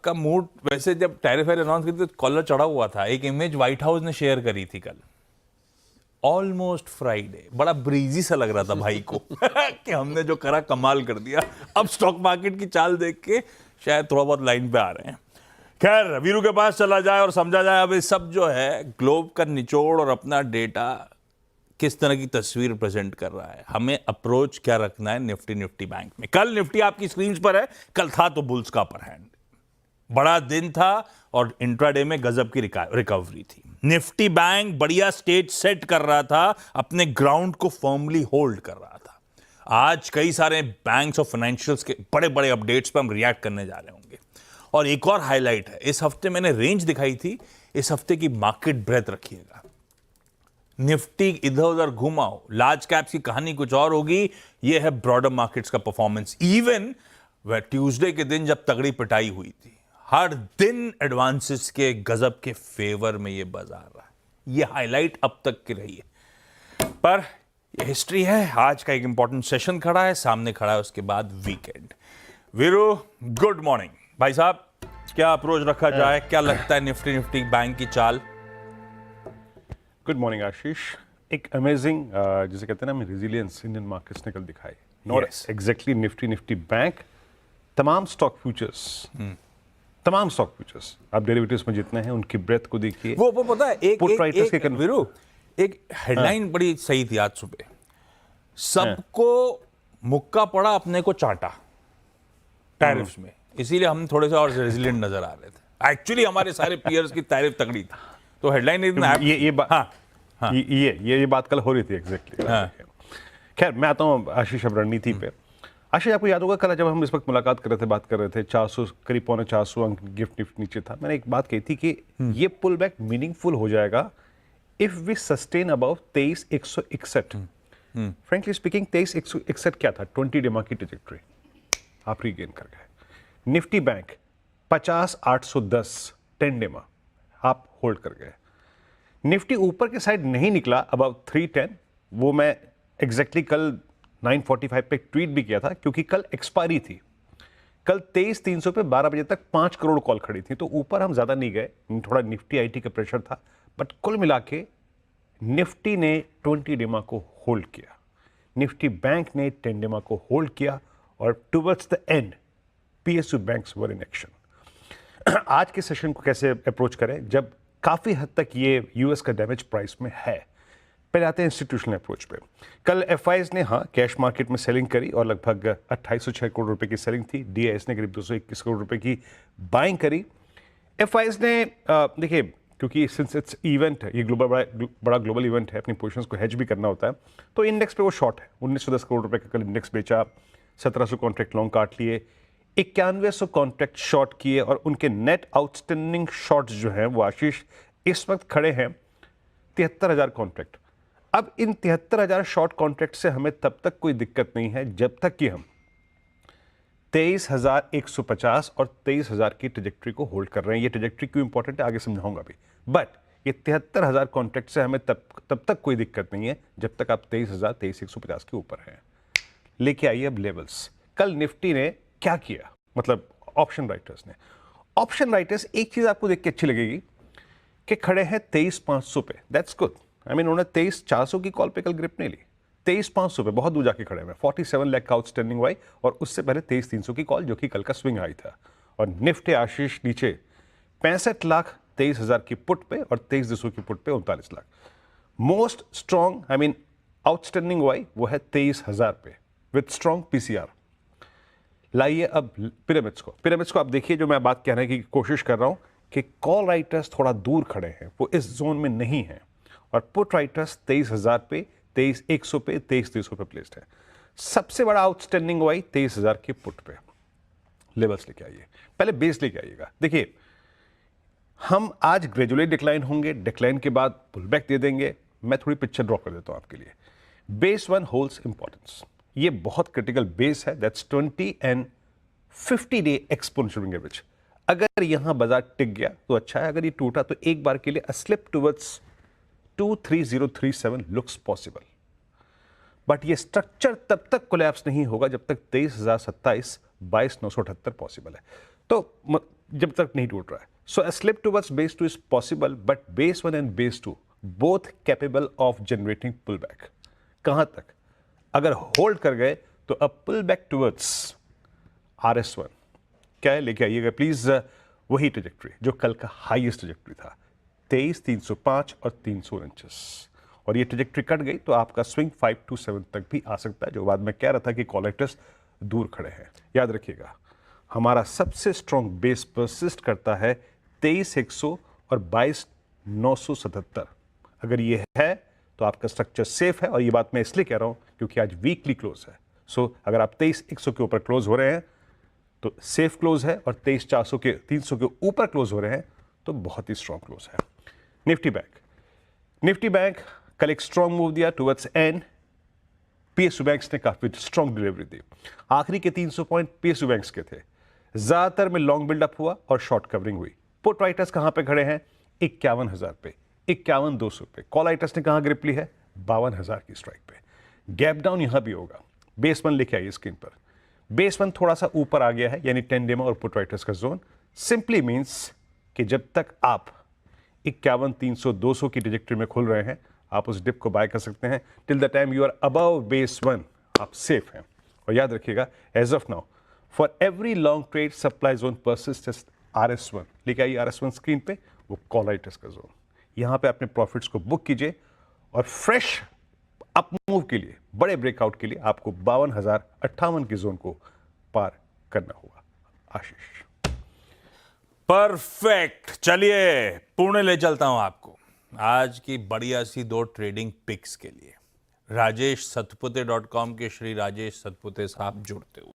का मूड वैसे जब टैरिफ अनाउंस की तो कॉलर चढ़ा हुआ था। एक इमेज व्हाइट हाउस ने शेयर करी थी कल, ऑलमोस्ट फ्राइडे, बड़ा ब्रीजी सा लग रहा था भाई को कि हमने जो करा कमाल कर दिया। अब स्टॉक मार्केट की चाल देख के शायद थोड़ा बहुत लाइन पे आ रहे हैं। खैर, वीरू के पास चला जाए और समझा जाए अब ये सब जो है ग्लोब का निचोड़ और अपना डेटा किस तरह की तस्वीर प्रेजेंट कर रहा है, हमें अप्रोच क्या रखना है निफ्टी बैंक में। कल निफ्टी आपकी स्क्रीन पर है, कल था तो बुल्स का अपर हैंड, बड़ा दिन था और इंट्राडे में गजब की रिकवरी थी। निफ्टी बैंक बढ़िया स्टेज सेट कर रहा था, अपने ग्राउंड को फर्मली होल्ड कर रहा था। आज कई सारे बैंक्स और फाइनेंशियल्स के बड़े बड़े अपडेट्स पर हम रिएक्ट करने जा रहे होंगे। और एक और हाईलाइट है, इस हफ्ते मैंने रेंज दिखाई थी, इस हफ्ते की मार्केट ब्रेथ रखिएगा। निफ्टी इधर उधर घुमाओ, लार्ज कैप्स की कहानी कुछ और होगी, यह है ब्रॉडर मार्केट्स का परफॉर्मेंस। इवन वह ट्यूसडे के दिन जब तगड़ी पिटाई हुई थी, हर दिन एडवांसेस के गजब के फेवर में यह बाजार रहा है। यह हाईलाइट अब तक की रही है, पर यह हिस्ट्री है। आज का एक इंपॉर्टेंट सेशन खड़ा है, सामने खड़ा है, उसके बाद वीकेंड। वीरू, गुड मॉर्निंग भाई साहब, क्या अप्रोच रखा जाए, क्या लगता है निफ्टी बैंक की चाल? गुड मॉर्निंग आशीष। एक अमेजिंग जिसे कहते हैं ना रेजिलियंस इंडियन मार्केट्स ने कल दिखाई। नॉट एग्जैक्टली निफ्टी बैंक, तमाम स्टॉक फ्यूचर्स आप डेरिवेटिव्स में जितने हैं उनकी ब्रेथ को देखिए। वो पता है एक वीरू, एक हेडलाइन बड़ी सही थी आज सुबह, सबको मुक्का पड़ा अपने को चाटा टैरिफ्स में, इसीलिए हम थोड़े से और रेजिलिएंट नजर आ रहे थे। एक्चुअली हमारे सारे पीयर्स की टैरिफ तगड़ी थी, तो हेडलाइन ये बात कल हो रही थी एग्जैक्टली। खैर, मैं आता हूँ आशीष अब रणनीति पे। आशीष, आपको याद होगा कल जब हम इस वक्त मुलाकात कर रहे थे, बात कर रहे थे, 400 करीब 450 अंक गिफ्ट निफ्ट नीचे था। मैंने एक बात कही थी कि ये पुल बैक मीनिंगफुल हो जाएगा if we sustain about 23,161। Frankly speaking 23,161 क्या था? 20 डेमा की ट्रैजेक्टरी आप रीगेन कर गए। निफ्टी बैंक 50,810 10 डेमा आप होल्ड कर गए। निफ्टी ऊपर के साइड नहीं निकला अबाउट 310, वो मैं एग्जैक्टली कल 9:45 पे ट्वीट भी किया था, क्योंकि कल एक्सपायरी थी। कल 23,300 पे 12 बजे तक 5 करोड़ कॉल खड़ी थी, तो ऊपर हम ज्यादा नहीं गए, थोड़ा निफ्टी आईटी का प्रेशर था, बट कुल मिला के निफ्टी ने 20 डेमा को होल्ड किया, निफ्टी बैंक ने 10 डेमा को होल्ड किया, और towards the end PSU banks were in action. आज के सेशन को कैसे अप्रोच करें जब काफी हद तक ये यूएस का डैमेज प्राइस में है? पहले आते हैं इंस्टीट्यूशनल अप्रोच पे। कल एफआईज ने कैश मार्केट में सेलिंग करी और लगभग 2806 करोड़ रुपए की सेलिंग थी। डीआईएस ने करीब 221 करोड़ रुपए की बाइंग करी। एफआईज ने देखिए, क्योंकि सिंस इट्स इवेंट है, ये बड़ा ग्लोबल इवेंट है, अपनी पोजीशंस को हेज भी करना होता है, तो इंडेक्स पे वो शॉर्ट है। 1910 करोड़ रुपए का कल इंडेक्स बेचा, 1700 कॉन्ट्रैक्ट लॉन्ग काट लिए, 9100 कॉन्ट्रैक्ट शॉर्ट किए, और उनके नेट आउटस्टैंडिंग शॉर्ट्स जो हैं वो आशीष इस वक्त खड़े हैं 73,000 कॉन्ट्रैक्ट। अब इन 73,000 शॉर्ट कॉन्ट्रैक्ट से हमें तब तक कोई दिक्कत नहीं है जब तक कि हम 23,150 और 23,000 की ट्रैजेक्टरी को होल्ड कर रहे हैं। ये ट्रैजेक्टरी क्यों इंपॉर्टेंट है आगे समझाऊंगा भी, बट ये 73,000 कॉन्ट्रैक्ट से हमें तब तक कोई दिक्कत नहीं है जब तक आप 23,000 23,150 के ऊपर हैं। लेके आइए अब लेवल्स। कल निफ्टी ने क्या किया, मतलब ऑप्शन राइटर्स एक चीज आपको देख के अच्छी लगेगी कि खड़े हैं 23,500 पे। That's good. आई मीन उन्होंने 23,400 की कॉल पे कल ग्रिप नहीं ली, 23,500 पे बहुत दूर जाके खड़े हैं। 47 लाख का आउटस्टैंडिंग वाई, और उससे पहले 23,300 की कॉल, जो कि कल का स्विंग आई था। और निफ्टी आशीष नीचे 65,23,000 की पुट पे और 23,200 की पुट पे 39 lakh. Most strong I mean outstanding why वो है 23,000 पे विद स्ट्रॉन्ग पीसीआर। लाइए अब पिरामिड्स को आप देखिए। जो मैं बात कहने की कोशिश कर रहा हूं कि कॉल राइटर्स थोड़ा दूर खड़े हैं, वो इस जोन में नहीं है, और पुट राइटर्स 23,000 पे, 23,100 पे, 23,300 पे प्लेस्ड है। सबसे बड़ा आउटस्टैंडिंग वाई 23,000 की पुट पे। लेवल्स लेके आइए, पहले बेस लेके आइएगा। देखिए, हम आज ग्रेजुअली डिक्लाइन होंगे, डिक्लाइन के बाद पुल बैक दे देंगे। मैं थोड़ी पिक्चर ड्रॉ कर देता हूं आपके लिए। बेस 1 होल्ड्स इंपॉर्टेंस, ये बहुत क्रिटिकल बेस है, that's 20 and 50 day exponential moving average. अगर यहां बाजार टिक गया तो अच्छा है, अगर ये टूटा तो एक बार के लिए a slip towards 23037 looks possible, but ये स्ट्रक्चर तब तक कोलैप्स नहीं होगा जब तक 23,027 22,978 पॉसिबल है। तो जब तक नहीं टूट रहा है. सो a slip towards base 2 is possible, but base 1 and base 2 both capable of generating pullback. कहां तक? अगर होल्ड कर गए तो अब pullback towards RS1 क्या है, लेके आइएगा प्लीज. वही ट्रेजेक्ट्री जो कल का हाईएस्ट ट्रेजेक्ट्री था, 23,305 और 349, और ये ट्रेजेक्ट्री कट गई तो आपका स्विंग 527 तक भी आ सकता है, जो बाद में कह रहा था कि कॉलेक्टर्स दूर खड़े हैं. याद रखिएगा, हमारा सबसे स्ट्रॉन्ग बेस परसिस्ट करता है 23,100 और 22,977. अगर ये है तो आपका स्ट्रक्चर सेफ है, और ये बात मैं इसलिए कह रहा हूं क्योंकि आज वीकली क्लोज है. सो अगर आप 23,100 के ऊपर क्लोज हो रहे हैं तो सेफ क्लोज है, और 23,400 के 300 के ऊपर क्लोज हो रहे हैं तो बहुत ही स्ट्रॉन्ग क्लोज है. निफ्टी बैंक कल एक स्ट्रॉन्ग मूव दिया टुवर्ड्स एंड. पीएसयू बैंक्स ने काफी स्ट्रॉन्ग डिलीवरी दी. आखिरी के 300 पॉइंट पीएसयू बैंक्स के थे. ज्यादातर में लॉन्ग बिल्डअप हुआ और शॉर्ट कवरिंग हुई. पुट राइटर्स कहां पे खड़े हैं? 51,000 पे, 51,200 पे. कॉल राइटर्स ने कहां ग्रिप ली है? 52,000 की स्ट्राइक पे. गैप डाउन यहां भी होगा. बेस 1 लेके आइए स्क्रीन पर. बेस 1 थोड़ा सा ऊपर आ गया है, यानी 10 डेमो और पुट राइटर्स का जोन. सिंपली मींस कि जब तक आप 51,300 200 की ट्रेजेक्टरी में खुल रहे हैं, आप उस डिप को बाय कर सकते हैं. Till the time you are above base 1 आप सेफ हैं. और याद रखिएगा, as of now for every long trade supply zone persist RS1. लेके आइए RS1 स्क्रीन पे, वो कॉल राइटर्स का जोन. यहां पे अपने प्रॉफिट्स को बुक कीजिए, और फ्रेश अप मूव के लिए, बड़े ब्रेकआउट के लिए आपको 52,058 की जोन को पार करना होगा. आशीष. परफेक्ट. चलिए पुणे ले चलता हूं आपको आज की बढ़िया सी 2 ट्रेडिंग पिक्स के लिए. राजेश सतपुते.com के श्री राजेश सतपुते साहब जुड़ते हुए.